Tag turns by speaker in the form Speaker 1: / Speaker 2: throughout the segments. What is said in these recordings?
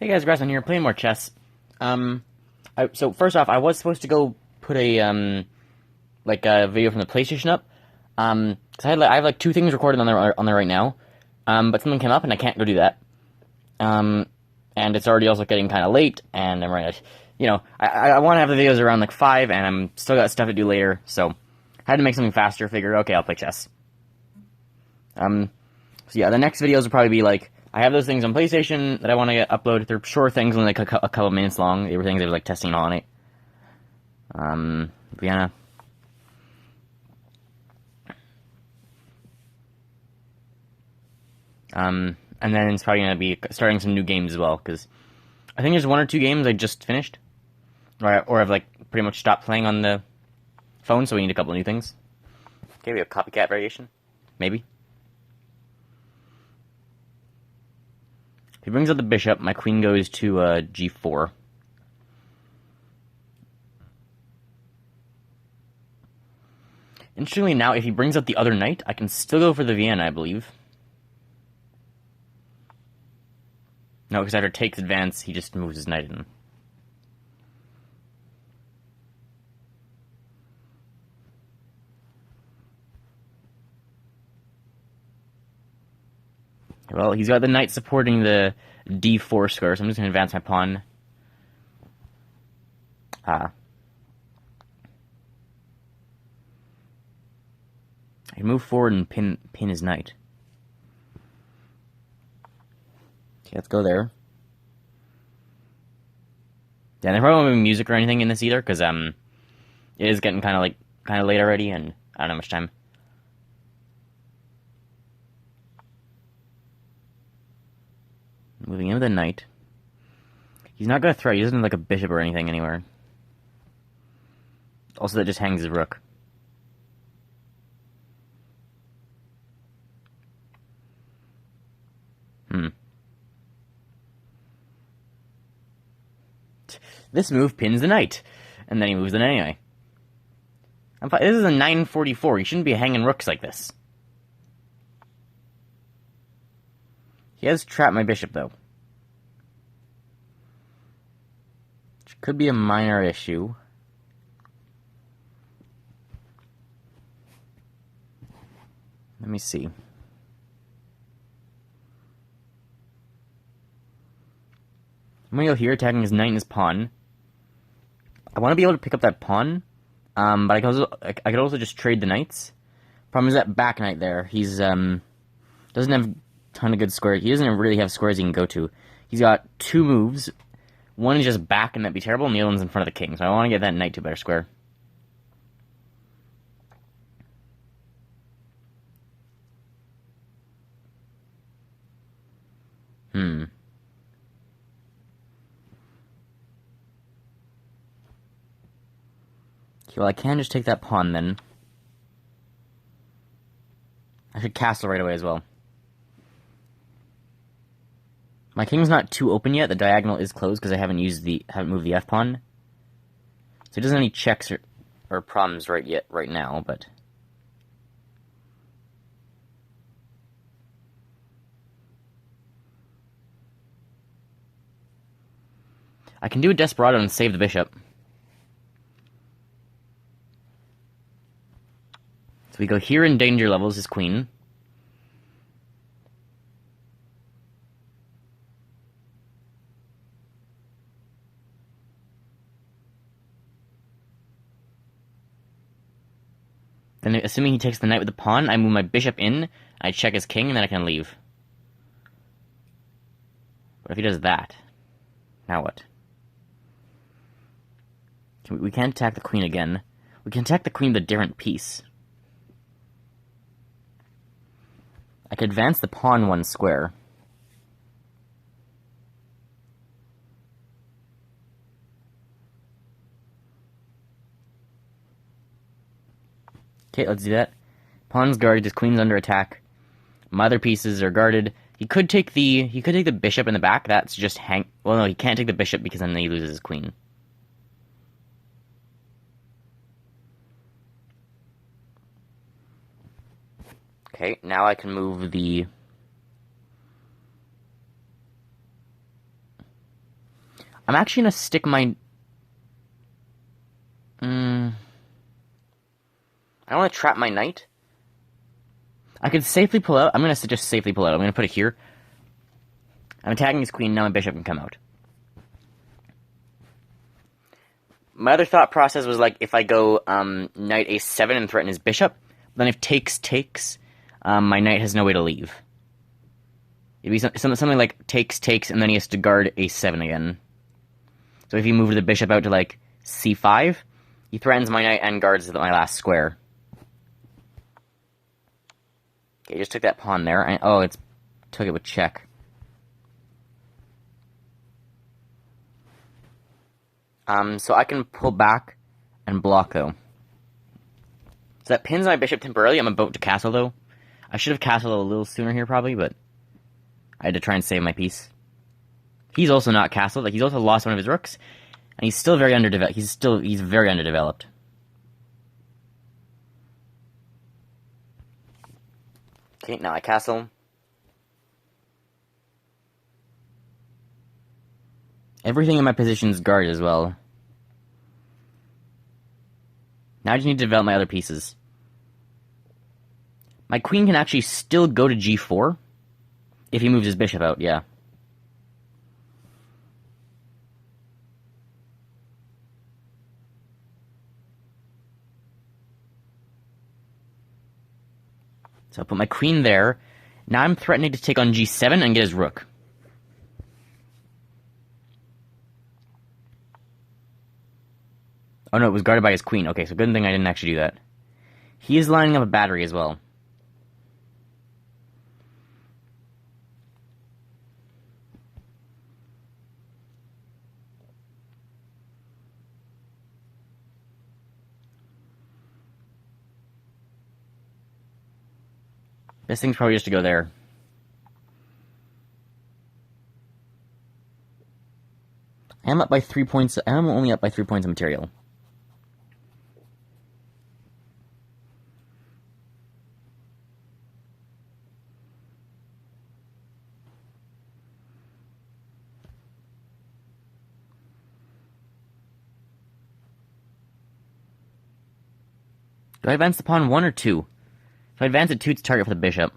Speaker 1: Hey guys, Grasson here, playing more chess. So first off, I was supposed to go put like a video from the PlayStation up. 'Cause I have like two things recorded on there right now. But something came up and I can't go do that. Um, and it's already also getting kind of late, and I'm right. I want to have the videos around like 5, and I'm still got stuff to do later, so I had to make something faster. Figure, okay, I'll play chess. Um, so yeah, the next videos will probably be like I have those things on PlayStation that I want to get uploaded. They're short things, only like a couple minutes long. They were things I was like testing on it. Vienna. And then it's probably gonna be starting some new games as well because I think there's one or two games I just finished, or I've like pretty much stopped playing on the phone. So we need a couple new things. Okay, we have copycat variation, maybe. If he brings out the bishop, my queen goes to g4. Interestingly, now if he brings out the other knight, I can still go for the Vienna, I believe. No, because after takes advance, he just moves his knight in. Well, he's got the knight supporting the d4 square, so I'm just going to advance my pawn. I can move forward and pin his knight. Okay, let's go there. Yeah, there probably won't be music or anything in this either, because it is getting kind of late already, and I don't have much time. Moving in with the knight. He's not going to threat. He doesn't have like a bishop or anything anywhere. Also, that just hangs his rook. This move pins the knight, and then he moves it anyway. This is a 944. He shouldn't be hanging rooks like this. He has trapped my bishop, though. Which could be a minor issue. Let me see. I'm gonna go here, attacking his knight and his pawn. I want to be able to pick up that pawn, but I could also just trade the knights. Problem is that back knight there. He's doesn't have a ton of good squares. He doesn't really have squares he can go to. He's got two moves. One is just back, and that'd be terrible, and the other one's in front of the king. So I want to get that knight to a better square. Okay, well, I can just take that pawn then. I should castle right away as well. My king's not too open yet. The diagonal is closed because I haven't moved the f pawn. So he doesn't have any checks or problems right now, but I can do a desperado and save the bishop. So we go here in danger levels, his queen. Then, assuming he takes the knight with the pawn, I move my bishop in, I check his king, and then I can leave. But if he does that, now what? We can't attack the queen again. We can attack the queen with a different piece. I could advance the pawn one square. Okay, let's do that. Pawn's guarded, his queen's under attack. My other pieces are guarded. He could take the bishop in the back. That's just well, no, he can't take the bishop because then he loses his queen. Okay, now I can move the I'm actually gonna stick my... I don't want to trap my knight. I could safely pull out. I'm gonna just safely pull out. I'm gonna put it here. I'm attacking his queen, now my bishop can come out. My other thought process was like, if I go knight a7 and threaten his bishop, then if takes, my knight has no way to leave. It'd be something like takes, and then he has to guard a7 again. So if he moved the bishop out to like c5, he threatens my knight and guards my last square. Okay, just took that pawn there. Oh, it's took it with check. So I can pull back and block, though. So that pins my bishop temporarily. I'm about to castle, though. I should have castled a little sooner here, probably, but I had to try and save my piece. He's also not castled. Like, he's also lost one of his rooks, and he's still very underdeveloped. He's very underdeveloped. Okay, now I castle. Everything in my position is guarded as well. Now I just need to develop my other pieces. My queen can actually still go to g4 if he moves his bishop out, yeah. So I'll put my queen there. Now I'm threatening to take on g7 and get his rook. Oh no, it was guarded by his queen. Okay, so good thing I didn't actually do that. He is lining up a battery as well. This thing's probably just to go there. I am up by 3 points. I am only up by 3 points of material. Do I advance the pawn 1 or 2? If I advance it 2, it's target for the bishop.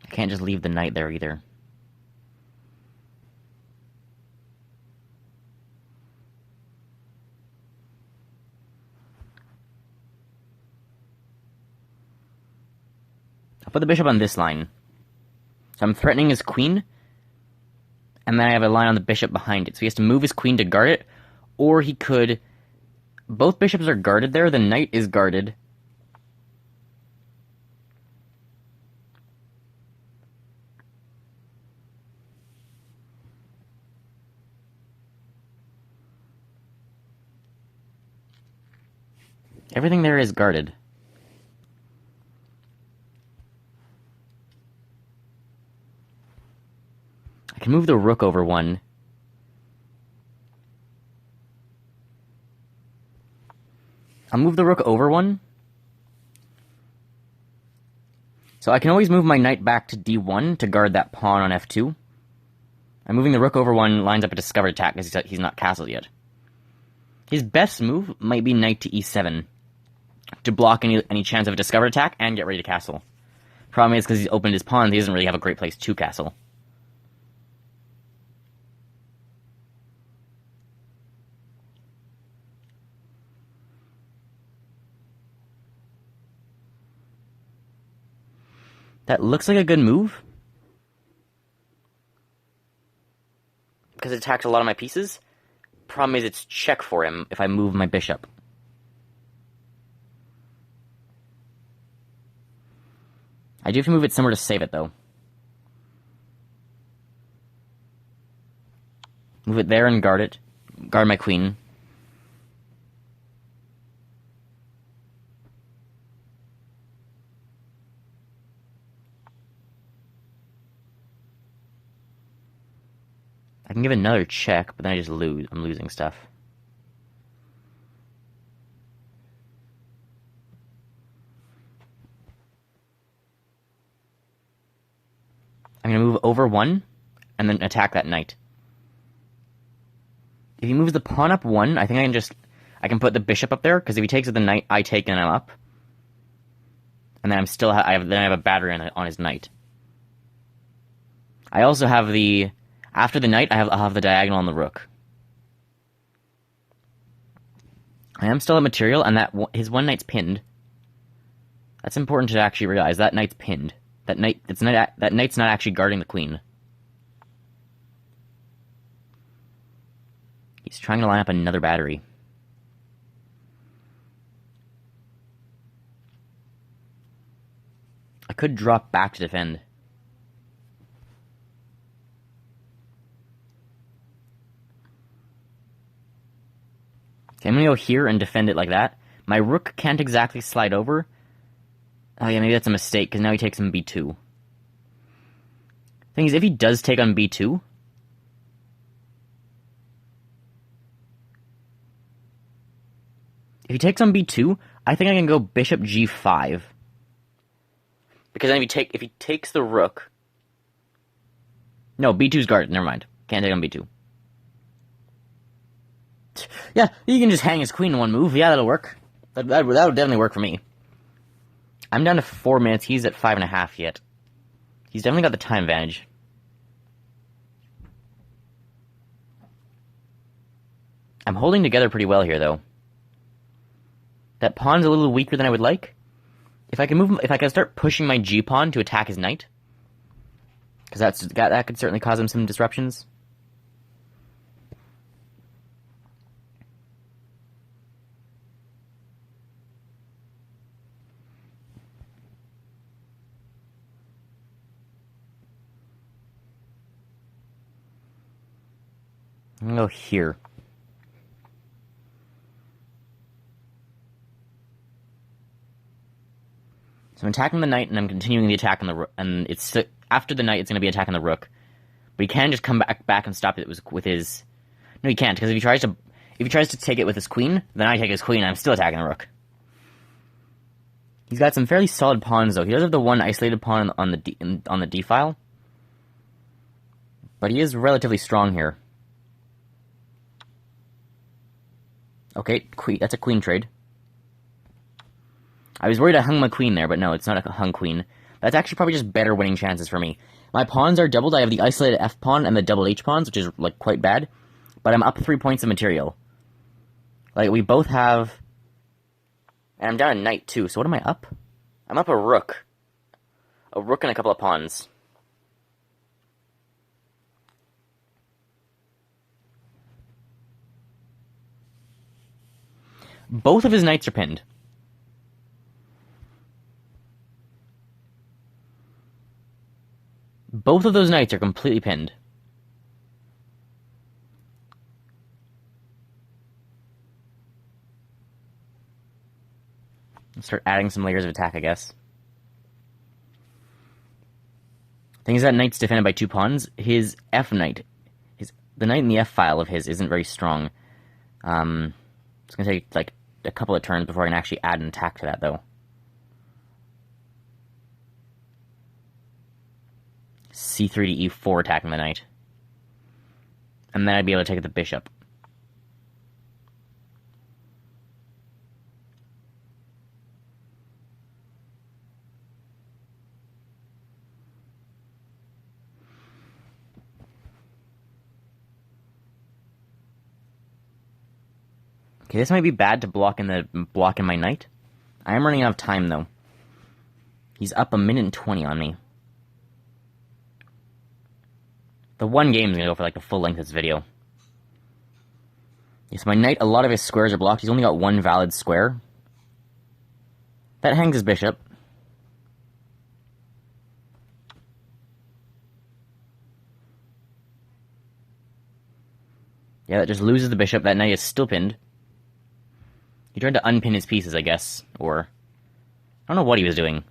Speaker 1: I can't just leave the knight there either. I'll put the bishop on this line. So I'm threatening his queen, and then I have a line on the bishop behind it. So he has to move his queen to guard it, or he could... Both bishops are guarded there, the knight is guarded. Everything there is guarded. I can move the rook over one. I'll move the rook over one. So I can always move my knight back to d1 to guard that pawn on f2. And moving the rook over one lines up a discovered attack because he's not castled yet. His best move might be knight to e7 to block any chance of a discovered attack and get ready to castle. Problem is, because he's opened his pawns, he doesn't really have a great place to castle. That looks like a good move. Because it attacks a lot of my pieces. Problem is, it's check for him if I move my bishop. I do have to move it somewhere to save it, though. Move it there and guard it. Guard my queen. I can give another check, but then I just lose. I'm losing stuff. I'm going to move over 1, and then attack that knight. If he moves the pawn up 1, I think I can put the bishop up there, because if he takes the knight, I take and I'm up. And then I have a battery on his knight. I also have after the knight, I'll have the diagonal on the rook. I am still at material, and his one knight's pinned. That's important to actually realize. That knight's pinned. That knight's not actually guarding the queen. He's trying to line up another battery. I could drop back to defend. Okay, I'm gonna go here and defend it like that. My rook can't exactly slide over. Oh yeah, maybe that's a mistake, because now he takes on b2. Thing is, if he does take on b2... If he takes on b2, I think I can go bishop g5. Because then if he takes the rook... No, b2's guarded, never mind. Can't take on b2. Yeah, you can just hang his queen in one move. Yeah, that'll work. That would definitely work for me. I'm down to 4 minutes. He's at 5.5 yet. He's definitely got the time advantage. I'm holding together pretty well here, though. That pawn's a little weaker than I would like. If I can start pushing my g pawn to attack his knight, because that could certainly cause him some disruptions. I'm gonna go here. So I'm attacking the knight, and I'm continuing the attack on the rook. And after the knight, it's gonna be attacking the rook. But he can just come back and stop it with his. No, he can't, because if he tries to take it with his queen, then I take his queen. I'm still attacking the rook. He's got some fairly solid pawns, though. He does have the one isolated pawn on the d file, but he is relatively strong here. Okay, that's a queen trade. I was worried I hung my queen there, but no, it's not a hung queen. That's actually probably just better winning chances for me. My pawns are doubled. I have the isolated f pawn and the double h pawns, which is like quite bad. But I'm up 3 points of material. Like, we both have... And I'm down a knight, too, so what am I up? I'm up a rook. A rook and a couple of pawns. Both of his knights are pinned. Both of those knights are completely pinned. Let's start adding some layers of attack, I guess. Thing is that knight's defended by 2 pawns. His f knight, the knight in the f file of his isn't very strong. It's gonna take like a couple of turns before I can actually add an attack to that, though. c3 to e4 attacking the knight. And then I'd be able to take the bishop. Okay, this might be bad to block in my knight. I am running out of time, though. He's up 1:20 on me. The one game is going to go for like the full length of this video. Yes, my knight, a lot of his squares are blocked. He's only got 1 valid square. That hangs his bishop. Yeah, that just loses the bishop. That knight is still pinned. He tried to unpin his pieces, I guess. Or, I don't know what he was doing.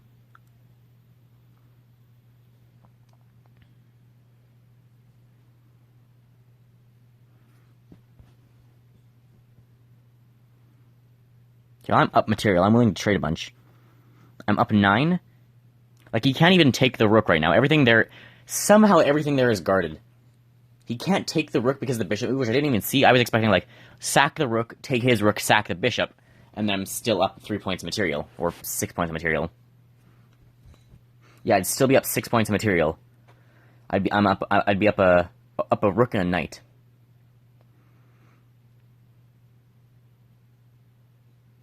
Speaker 1: I'm up material. I'm willing to trade a bunch. I'm up 9. Like, he can't even take the rook right now. Everything there... Somehow everything there is guarded. He can't take the rook because of the bishop, which I didn't even see. I was expecting, like, sack the rook, take his rook, sack the bishop, and then I'm still up 3 points of material, or 6 points of material. Yeah, I'd still be up 6 points of material. I'd be up a rook and a knight.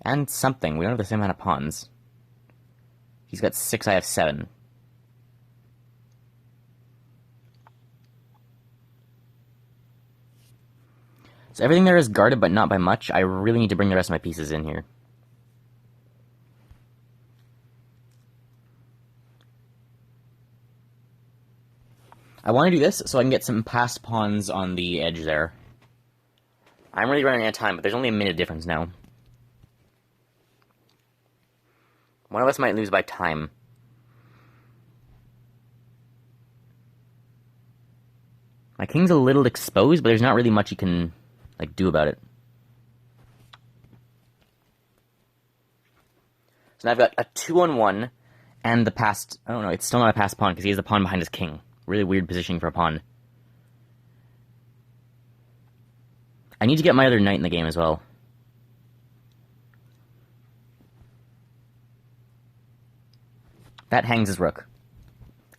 Speaker 1: And something. We don't have the same amount of pawns. He's got 6, I have 7. So everything there is guarded, but not by much. I really need to bring the rest of my pieces in here. I want to do this so I can get some passed pawns on the edge there. I'm really running out of time, but there's only a minute difference now. One of us might lose by time. My king's a little exposed, but there's not really much you can, like, do about it. So now I've got a 2-on-1 and the passed... I don't know, it's still not a passed pawn because he has the pawn behind his king. Really weird positioning for a pawn. I need to get my other knight in the game as well. That hangs his rook.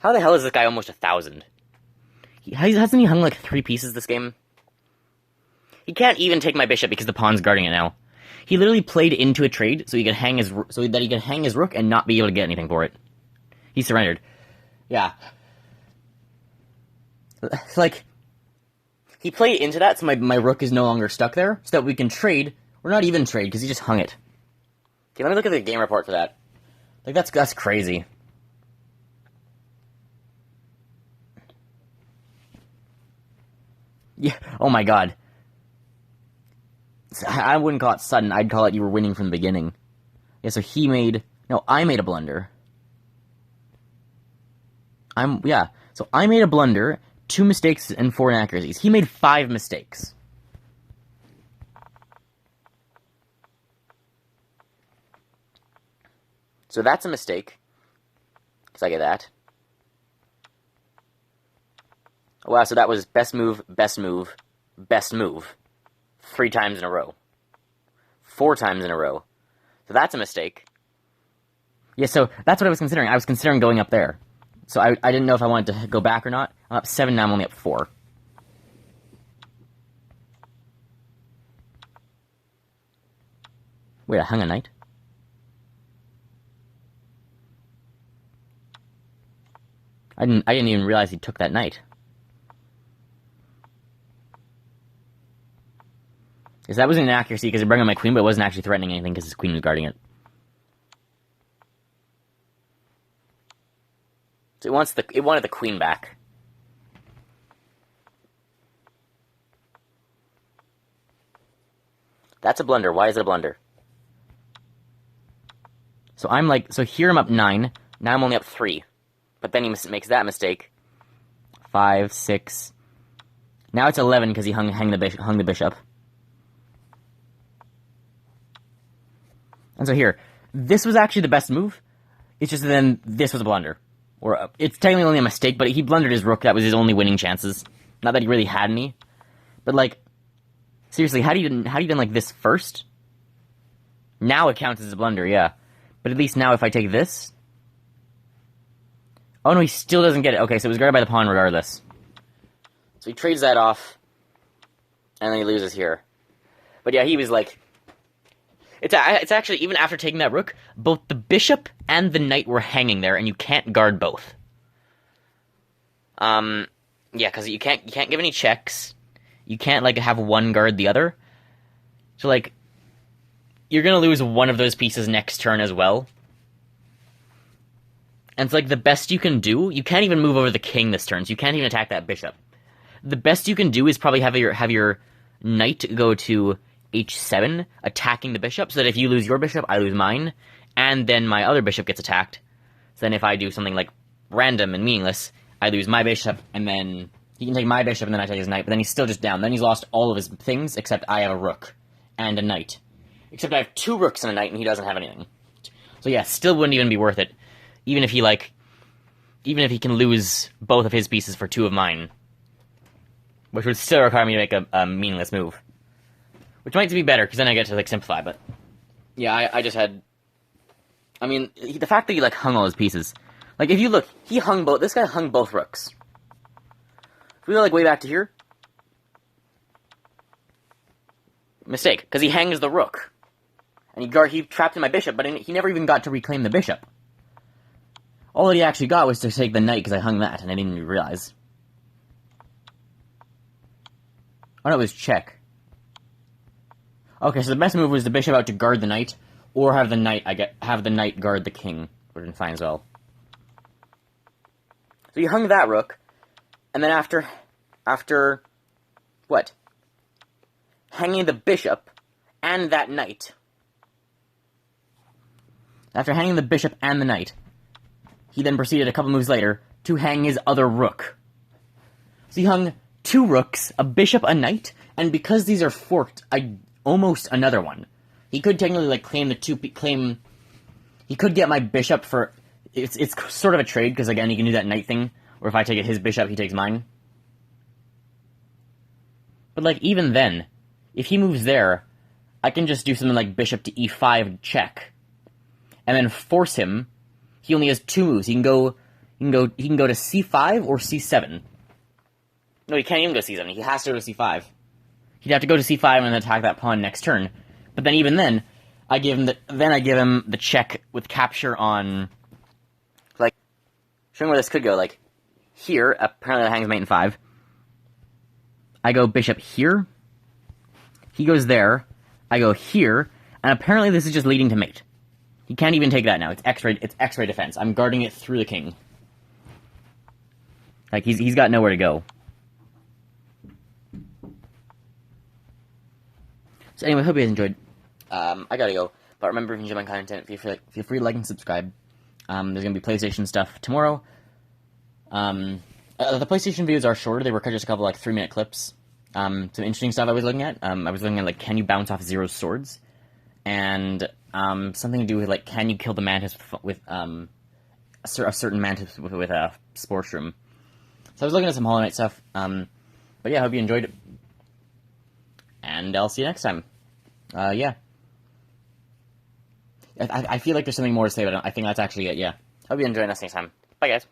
Speaker 1: How the hell is this guy almost 1,000? Hasn't he hung like 3 pieces this game? He can't even take my bishop because the pawn's guarding it now. He literally played into a trade so he could hang his rook and not be able to get anything for it. He surrendered. Yeah. Like, he played into that so my rook is no longer stuck there, so that we can trade, or not even trade, because he just hung it. Okay, let me look at the game report for that. Like, that's crazy. Yeah, oh my god. I wouldn't call it sudden, I'd call it you were winning from the beginning. Yeah, so he made... No, I made a blunder. So I made a blunder, 2 mistakes and 4 inaccuracies. He made 5 mistakes. So that's a mistake. Because I get that. Wow, so that was best move, best move, best move. 3 times in a row. 4 times in a row. So that's a mistake. Yeah, so that's what I was considering. I was considering going up there. So I didn't know if I wanted to go back or not. I'm up 7, now I'm only up 4. Wait, I hung a knight? I didn't even realize he took that knight. Because that was an inaccuracy because it brought on my queen, but it wasn't actually threatening anything because his queen was guarding it. So it wanted the queen back. That's a blunder. Why is it a blunder? So here I'm up 9. Now I'm only up 3. But then he makes that mistake. 5, 6. Now it's 11 because he hung the bishop. And so here, this was actually the best move. It's just that then this was a blunder. Or it's technically only a mistake, but he blundered his rook. That was his only winning chances. Not that he really had any. But like, seriously, had he done like this first? Now it counts as a blunder, yeah. But at least now if I take this... Oh no, he still doesn't get it. Okay, so it was guarded by the pawn regardless. So he trades that off. And then he loses here. But yeah, he was like... It's actually, even after taking that rook, both the bishop and the knight were hanging there, and you can't guard both. Yeah, because you can't give any checks. You can't, like, have one guard the other. So, like, you're gonna lose one of those pieces next turn as well. And it's like the best you can do, you can't even move over the king this turn, so you can't even attack that bishop. The best you can do is probably have your knight go to h7, attacking the bishop, so that if you lose your bishop, I lose mine, and then my other bishop gets attacked. So then if I do something, like, random and meaningless, I lose my bishop, and then he can take my bishop, and then I take his knight, but then he's still just down. Then he's lost all of his things, except I have a rook and a knight. Except I have 2 rooks and a knight, and he doesn't have anything. So yeah, still wouldn't even be worth it. Even if he, like, even if he can lose both of his pieces for 2 of mine. Which would still require me to make a meaningless move. Which might be better, because then I get to, like, simplify, but... Yeah, I just had... I mean, the fact that he, like, hung all his pieces... Like, if you look, he hung both... This guy hung both rooks. If we go, like, way back to here... Mistake, because he hangs the rook. And he trapped in my bishop, but he never even got to reclaim the bishop. All that he actually got was to take the knight, because I hung that, and I didn't even realize. Oh, no, it was check. Okay, so the best move was the bishop out to guard the knight, or have the knight guard the king. Would have been fine as well. So you hung that rook, and then after what? Hanging the bishop and that knight. After hanging the bishop and the knight, he then proceeded a couple moves later to hang his other rook. So he hung 2 rooks, a bishop, a knight, and because these are forked, almost another one. He could technically, like, he could get my bishop for... It's sort of a trade, because, again, he can do that knight thing, where if I take his bishop, he takes mine. But, like, even then, if he moves there, I can just do something like bishop to e5 check, and then force him. He only has 2 moves. He can go to c5 or c7. No, he can't even go c7. He has to go to c5. He'd have to go to c5 and then attack that pawn next turn. But then even then, I give him the check with capture on, like, showing where this could go. Like, here, apparently that hangs mate in 5. I go bishop here. He goes there. I go here. And apparently this is just leading to mate. He can't even take that now. It's X-ray defense. I'm guarding it through the king. Like, he's got nowhere to go. So anyway, hope you guys enjoyed. I gotta go. But remember, if you enjoy my content, feel free to like and subscribe. There's gonna be PlayStation stuff tomorrow. The PlayStation videos are shorter. They were just a couple, like, 3-minute clips. Some interesting stuff I was looking at. I was looking at, like, can you bounce off Zero's swords? And, something to do with, like, can you kill the mantis with a certain mantis with a sports room. So I was looking at some Hollow Knight stuff. But yeah, I hope you enjoyed it. And I'll see you next time. Yeah. I feel like there's something more to say, but I think that's actually it, yeah. Hope you enjoy next time. Bye, guys.